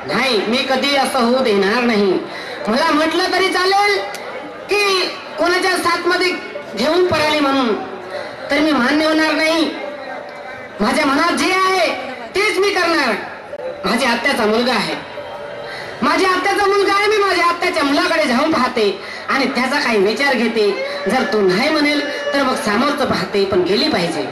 नाही, मी कधी असं होऊ देणार नाही. मला म्हटलं तरी चालेल की कोणाच्या साथ मध्ये घेऊन पळाले म्हणून, तर मी मान्य होणार नाही. माझ्या मनात जे आहे तेच मी करणार. माझ्या आत्याचा मुलगा आहे, माझ्या आत्याचा मुलगा आहे. मी माझ्या आत्याच्या मुलाकडे जाऊन पाहते आणि त्याचा काही विचार घेते. जर तो नाही म्हणेल तर मग सामोरचं पाहते, पण गेली पाहिजे.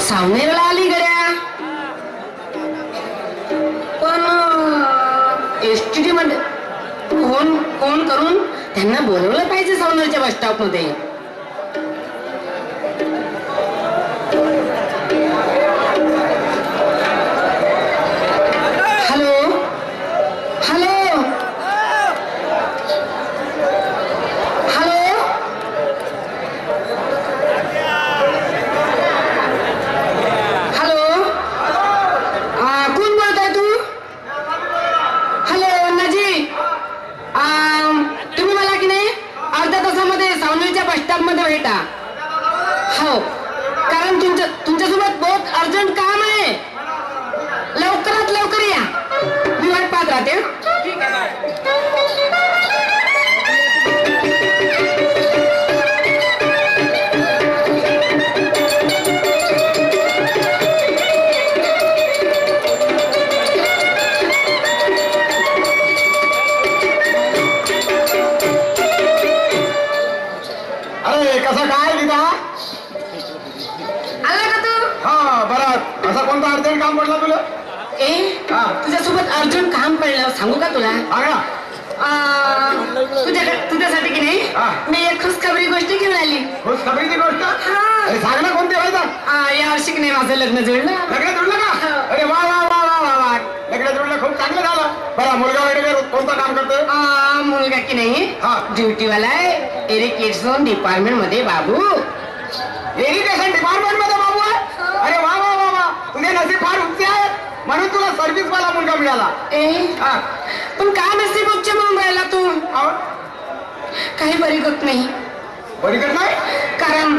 सावनेरला आली गड्या, पण एसटीडी मध्ये फोन करून त्यांना बोलवलं पाहिजे सावनेरच्या बस स्टॉप मध्ये. हॅलो हॅलो हॅलो, कोण बोलताय तू? हॅलो अण्णाजी, तुम्ही मला की नाही अर्ध्या तासामध्ये सावनेरच्या बस स्टॉप मध्ये भेटा. हो, कारण तुमच्यासोबत बहुत अर्जंट काम आहे. लवकरात लवकर या, मी वाट पाहत राहते. ठीक आहे. कसं काय दिदा आला का तू? हा बरं. असं कोणतं अर्जंट काम पडलं तुला? तुझ्यासोबत अर्जंट काम पडलं, सांगू का तुला? तुझ्यासाठी की नाही मी एक खुशखबरी गोष्टी घेऊन आली. खुशखबरीची गोष्ट? सांग ना, कोणती व्हायचं? या वर्षी की नाही माझं लग्न जुळलं. लग्न जुळलं का? अरे वा वा वा वा वा वा, लग्न जुळलं, खूप चांगलं झालं. बरं, मुलगा वगैरे कोणतं काम करतोय? मुलगा की नाही ड्युटीवाला आहे, इरिगेशन डिपार्टमेंट मध्ये. बाबू इरिगेशन डिपार्टमेंट मध्ये बाबू आहे? अरे वा वा वा वा, तुझे नसीब फार उच्च आहे, म्हणून तुला सर्व्हिस वाला मुलगा मिळाला. पण का नसीब उच्च म्हणून राहिला तू? काही बरीगत नाही. बरीगत नाही? कारण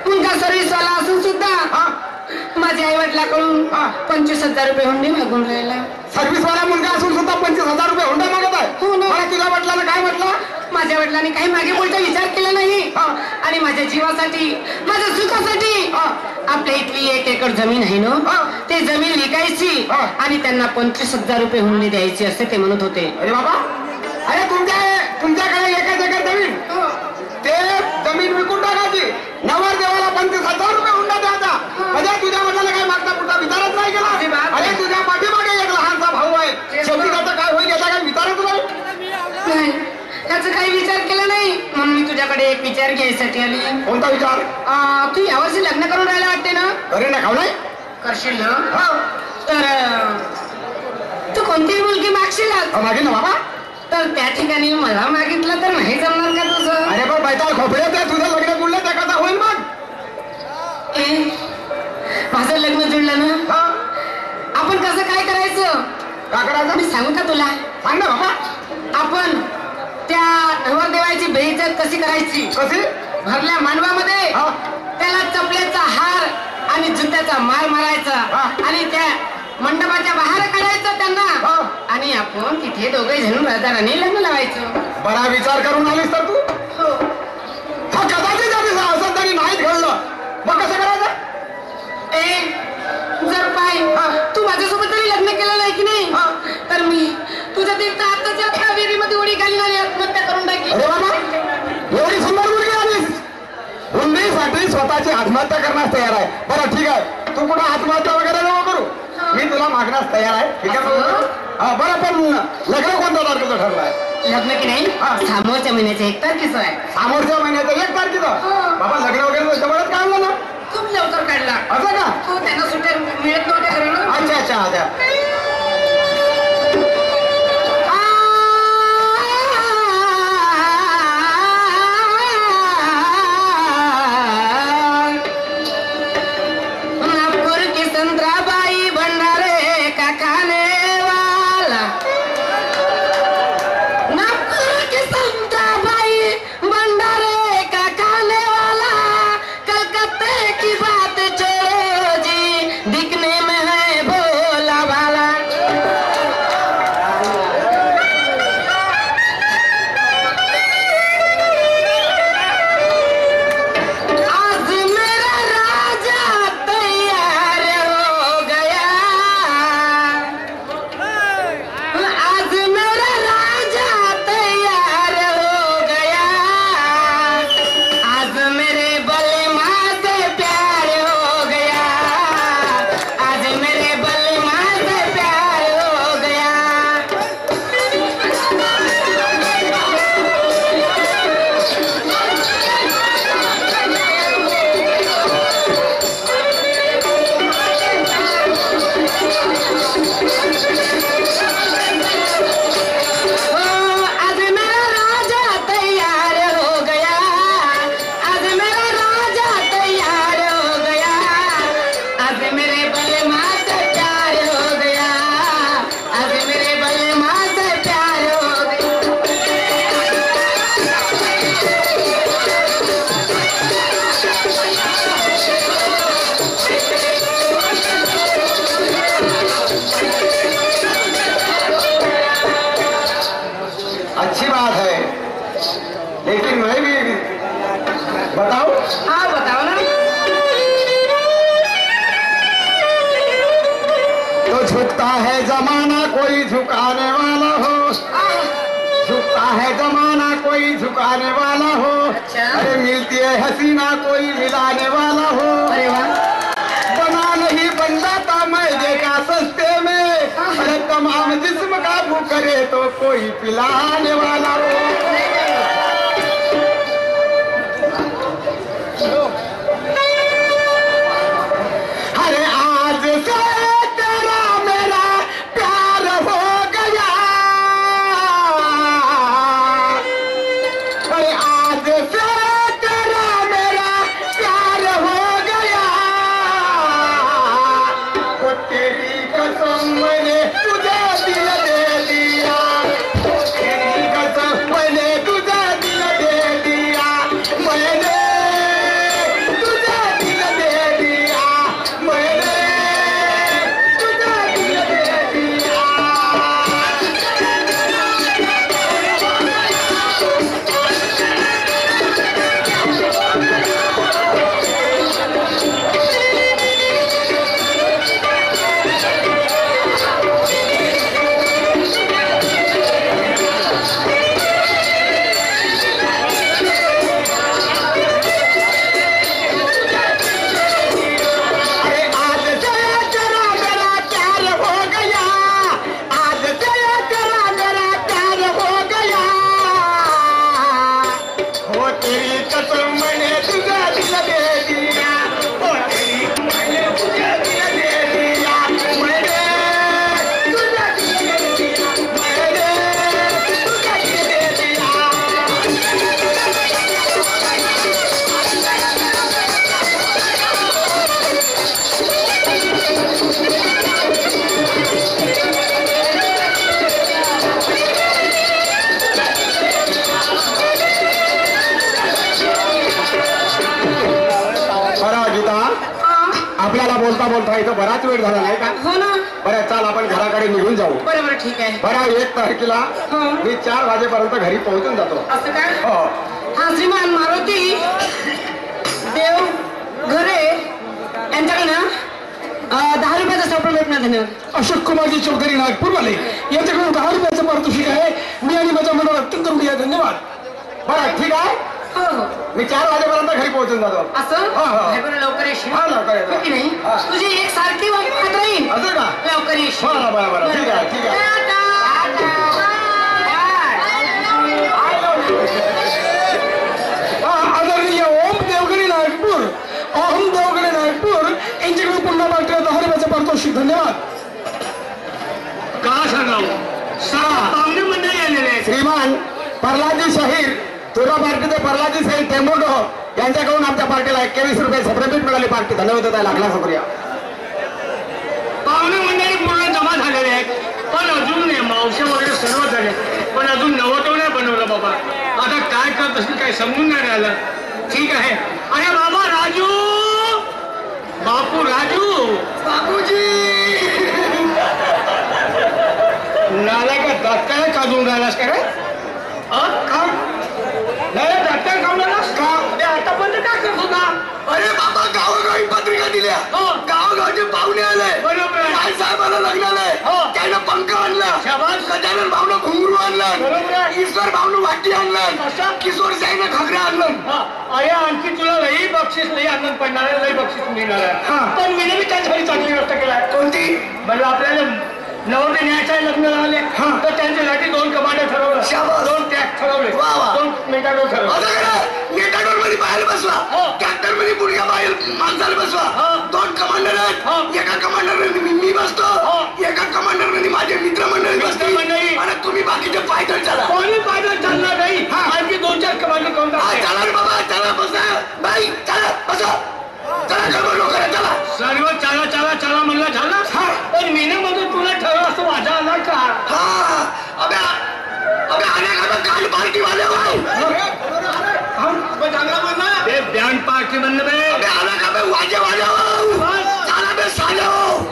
मुलगा सर्व्हिस वाला असून सुद्धा माझ्या आई वडिलाकडून 25,000 रुपये हुंडी मागून राहिला. सर्व्हिस वाला मुलगा असून सुद्धा 25,000 रुपये हुंडा मागत आहे? हो ना. तुझ्या वडिलांना काय म्हटलं? माझ्या वडिलांनी काही मागे पुढचा विचार केला नाही आणि माझ्या जीवासाठी, माझ्या सुखासाठी आपल्या इथली 1 एकर जमीन आहे ना, ते जमीन विकायची आणि त्यांना 25,000 रुपये हुंडी द्यायची असे ते म्हणत होते. अरे बाबा, अरे तुमच्याकडे 1 एकर जमीन, ते जमीन विकून टाकायची, नवरदेवाला 25,000 रुपये हुंडा द्यायचा, म्हणजे तुझ्या वडिलांना काही मागता पुढचा विचारच नाही केला. अरे तुझ्या पाठीमागे एक लहानसा भाऊ आहे, शेवटी त्याचा काय होईल याचा काही विचारच नाही. त्याचा काही विचार केला नाही, म्हणून मी तुझ्याकडे एक विचार घ्यायसाठी आली. कोणता विचार? तू यावर्षी लग्न करून राहायला वाटते ना? अरे ना, खाऊ नाही करशील ना? तर तू कोणतीही मुलगी मागशील मागेल ना बाबा. तर त्या ठिकाणी मला मागितलं तर नाही जमणार का तुझं? अरे पण बायता खोबऱ्यात आहे, तुझं लग्न जुळलं त्या कसा होईल मग? माझं लग्न जुळलं ना, आपण कसं काय करायचं? का करायचं मी सांगू का तुला? सांग ना बाबा. आपण त्या नवरदेवाची बेइज्जत कशी करायची? कशी? भरल्या मानवामध्ये त्याला चपल्याचा हार आणि जुत्याचा मार मारायचा आणि त्या मंडपाच्या बाहेर काढायचं त्यांना आणि आपण तिथे दोघे जण राजाराणी लग्न लावायचं. बरा विचार करून आलीस तर तू? हो. कदाचित असं तरी नाहीच घडलं, मग कसं करायचं? जर पाय तू माझ्यासोबत तरी लग्न केलं नाही की नाही, तर मी तुझ्या तीर्थ आत्ताच्या आता विहिरीमध्ये उडी घालून आणि आत्महत्या करून टाकली. अरे बाबा, एवढी सुंदर मुलगी आलीस, हुंडीसाठी स्वतःची आत्महत्या करण्यास तयार आहे. बरं ठीक आहे, तू कुठं आत्महत्या वगैरे नको करू, मी तुला मागण्यास तयार आहे. ठीक आहे. बरं, पण लग्न कोणत्या तारखेचं ठरलं आहे? लग्न की नाही सामोरच्या महिन्याच्या 1 तारखेचं आहे. सामोरच्या महिन्याचं 1 तारखेचं? बाबा लग्न वगैरे काढला. असं का? हो, त्यांना सुट्ट्या मिळत नव्हत्या खरं ना. अच्छा अच्छा अच्छा. नागपूर की संत्राबाई भंडारे का खाने वाला. नागपूर की संत्राबाई भंडारे का खाने वाला. कलकत्ते की बात छोड़ो जी, दिखने में है भोला भाला. आज मेरा राजा तैयार हो गया. आज मेरा राजा तैयार हो गया. आज मेरे बलमा से प्यार हो गया. आज मेरे बलमा से प्यार हो गया. आज मेरा राजा तैयार हो गया. आज मेरा राजा तैयार हो गया. आज मेरे बलमा से प्यार हो गया. आज मेरे बलमा से प्यार हो गया. अच्छी बात है, लेकिन मैं भी बताओ. हाँ, बताओ ना. तो झुकता है जमाना कोई झुकाने वाला हो. झुकता है जमाना कोई झुकाने वाला हो. अच्छा. अरे मिलती है हसीना कोई मिलाने वाला हो. अरे वाह. बना नहीं बन जाता मैं देखा सस्ते में. अरे तमाम जिस्म काबू करे तो कोई पिलाने वाला हो. अरे आज से तेरा मेरा प्यार हो गया. अरे आज से तेरा मेरा प्यार हो गया. वो तेरी कसम मैंने तुझे दिल दे दिया. वो तेरी कसम मैंने तुझे दिल दे दिया. मैंने तुझे दिल दे दिया. मैंने तुझे दिल दे दिया. अरे आज से तेरा मेरा प्यार हो गया. आज से तेरा मेरा प्यार हो गया. हो तेरी कसम मैंने तुझे दिल दे दिया. हो तेरी मैंने तुझे दिल दे दिया. मैंने तुझे दिल दे दिया. मैंने तुझे दिल दे दिया. बरं गीता, आपल्याला बोलता बोलता इथं बराच वेळ झाला नाही का? हो ना. बरं चाल आपण घराकडे निघून जाऊ. बरं बरं, ठीक आहे. बरं 1 तारखेला मी 4 वाजेपर्यंत घरी पोहोचून जातो. असं काय? हो. हा, श्रीमान मारुती देव घरे यांच्याकडे ना 10 रुपयाचा सापडा भेटणार. धन्यवाद. अशोक कुमारजी चौधरी नागपूरवाले याच्याकडून 10 रुपयाचं पारितोषिक आहे. मी आणि माझा मंडळ अत्यंत ऋणी आहे. धन्यवाद. बरं ठीक आहे. हो हो. मी 4 वाजेपर्यंत घरी पोहोचून जातो. असं हो, हो. काय बरं, लवकर येशील. हा लवकर येतो. हो की नाही? हा. तुझी एक सारखी वागत राहील. असं का? लवकर येशील. बरं बरं बरं ठीक आहे ठीक आहे. टाटा. आदरणीय ओम देवगणी नागपूर. ओम देवगणी नागपूर पुन्हा पार्टीला 10 रुपयाचं पारितोषिक. धन्यवाद. का सांगावं पाहुणे मंडळी आलेले आहेत. श्रीमान प्रल्हादजी शाहीर तुरा पार्टीचे प्रल्हादजी शाहीर टेंबोडो यांच्याकडून आमच्या पार्टीला 21 रुपये सेपरेट मिळाली. पार्टी धन्यवाद होता. लाख लाख शुक्रिया. पाहुणे मंडळी पूर्ण जमा झालेले आहेत. पण अजून मावश्या वगैरे सर्व झाले पण अजून नवतो नाही बनवलं बाबा. आता काय करत असेल काही समजून नाही राहिलं. ठीक आहे. अरे बाबा राजू बापू राजू बापूजी नाला का दाताळ काढून राहिलास का रे? का नाही दाताळ खाऊन राहिलास का? ते आता पण काय करत होता? अरे बाबा गावोगावी पत्रिका दिल्या. हो. गावोगावचे पाहुणे आले. बरोबर आहे. राय साहेबाला लग्न आलंय. हो. त्यानं पंख आणला. शाबास. गजानन भाऊनं घुंगरू आणलं. बरोबर आहे. ईश्वर भाऊनं वाटी आणलं. कशा? किशोर साईनं घागरा आणलं. हा, अरे आणखी तुला लई बक्षीस लई आनंद पडणार आहे. लई बक्षीस मिळणार हा. आहे. पण मी बी त्याच घरी चांगली गोष्ट केलाय. कोणती? म्हणजे आपल्याला नवरते न्यायचं लग्न झाले हा. तर त्यांच्यासाठी 2 कमांडर ठरवलं. शाबास. 2 टॅक्स ठरवले. वा वा. 2 मेटाडोर ठरवले. आता करा नेटाडोर मध्ये बाहेर बसवा. हो. ट्रॅक्टर मध्ये पुढच्या बाहेर माणसाला बसवा. हो. 2 कमांडर हो. आहेत. एका कमांडर मी बसतो. हो. एका कमांडर मध्ये माझे मित्रमंडळी बसते. मित्रमंडळी. आणि तुम्ही बाकीचे पायदळ चला. कोणी पायदळ चालणार नाही. हा. आणखी 2-4 कमांडर कोण हा, चला रे बाबा चला बसा. बाई चला बसा. चला गडबड नको करा, चला. सर्व चला चला चला म्हणलं झालं. हा. पण मीनमधून तुला ठरव असं माझा आला का? हा अबे आने काल पार्टी वाले चांगला म्हणला ते बँड पार्टी म्हणलं बे. अबे आना का बे वाजे वाले चला बे साले हो.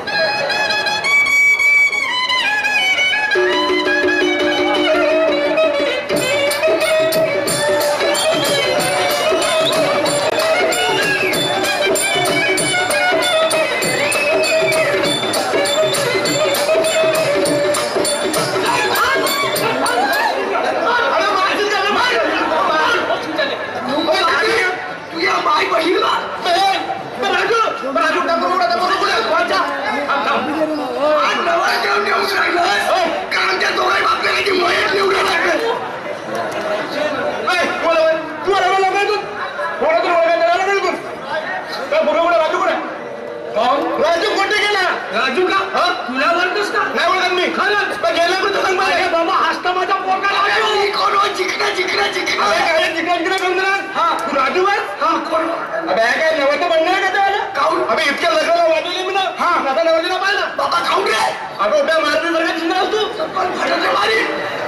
राजू कोणते गेला? राजू का? तुला ओळखतोस का? नाही ओळखत मी. खरंच गेला पण तुला माहिती बाबा हसता माझा पोरगा राजू. कोण जिंकणं जिंकणं जिंकणं काय जिकडे करणार? हा तू राजू आहे? हा कोण अबे काय नवरते बनणार का त्याला? काऊन अबे इतक्या लग्नाला वाजवले मी ना. हा. आता नवरतीला पाहिलं. बाबा खाऊन रे अगं उभ्या मारती वर्गात शिंदरास तू. पण फटके मारी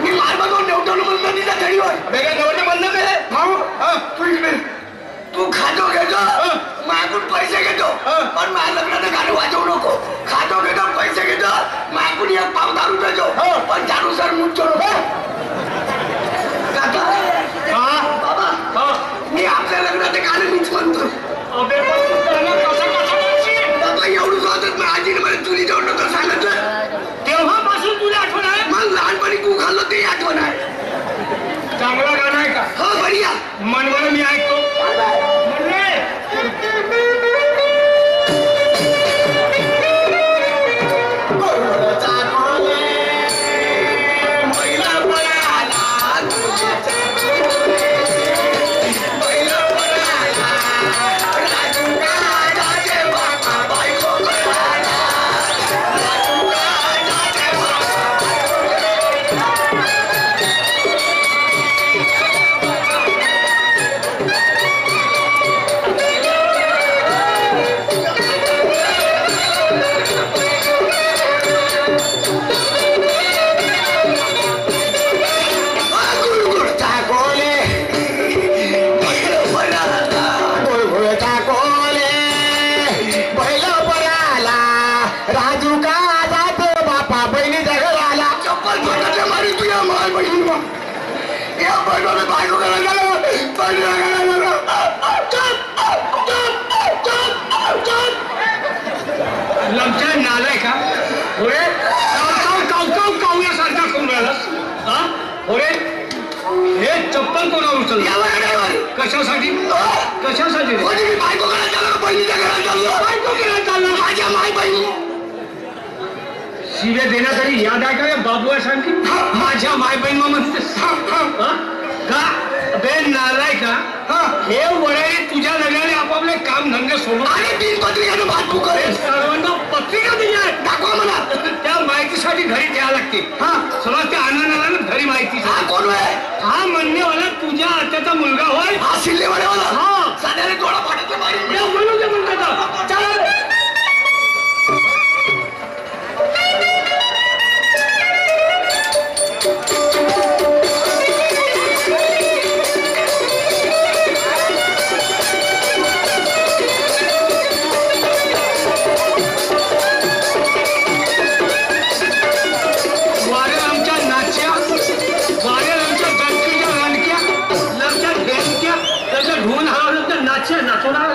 मी मार बघून नेवटवलं म्हणलं तिच्या घडीवर. अबे काय नवरते बनलं काय? भाऊ तू इकडे तू खातो घेतो माझ्याकडून पैसे घेतो पण माझ्या लग्नाचं गाणं वाजवू नको. खातो घेतो पैसे घेतो माझ्याकडून 1 पाव दारू देतो पण त्यानुसार मुंचो नको. बाबा मी आपल्या लग्नाचं गाणं मीच म्हणतो. अबे पण तू त्याला कसं कसं म्हणशील? बाबा एवढं होतं मग आजीने मला चुली जाऊन नका सांगितलं. तेव्हापासून तुला आठवण आहे? मग लहानपणी तू खाल्लं ते आठवण आहे. चांगला गाणं आहे का? हो बढिया मनवर मी ऐकतो. म्हणले लमच्या नालाय का? होय कावयासारखा करून राहिलास. हा होय हे चप्पल कोणा उचललं? कशासाठी? कशासाठी? बायको करायला चाललो बहिणीच्या घरात चाललो. बायको करायला चालला. माझ्या माय बहिणी शिव्या देण्यासाठी याद आहे का बाबू आहे सांगते माझ्या माय बहीण म्हणतेस का? बे नालाय का? हे वराई तुझ्या लग्नाने आपापले काम धंदे सोडून आणि 3 पत्रिकानं बातमी करेल. माहितीसाठी घरी द्यावं लागते हा समज त्या आनंदाला घरी माहिती हा कोण आहे हा म्हणणेवाला तुझ्या आत्याचा मुलगा होय हा शिल्लेवाले वाला हा साध्याने डोळा फाटायचा बाहेर या बोलू दे म्हणतात चला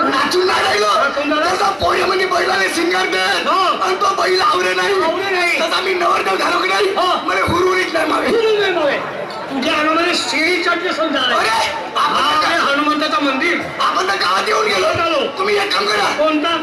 नाचून नाही राहिलो पोळ्यामध्ये बैलाने शिंगार दे आणि तो बैल आवरे नाही तसा मी नवरदेव झालो की नाही मला हुरुरीत नाही मागे तुझ्या अनुमाने शेळी चढले समजा अरे हनुमंताचं मंदिर आपण तर गावात येऊन गेलो तुम्ही एक काम करा कोणता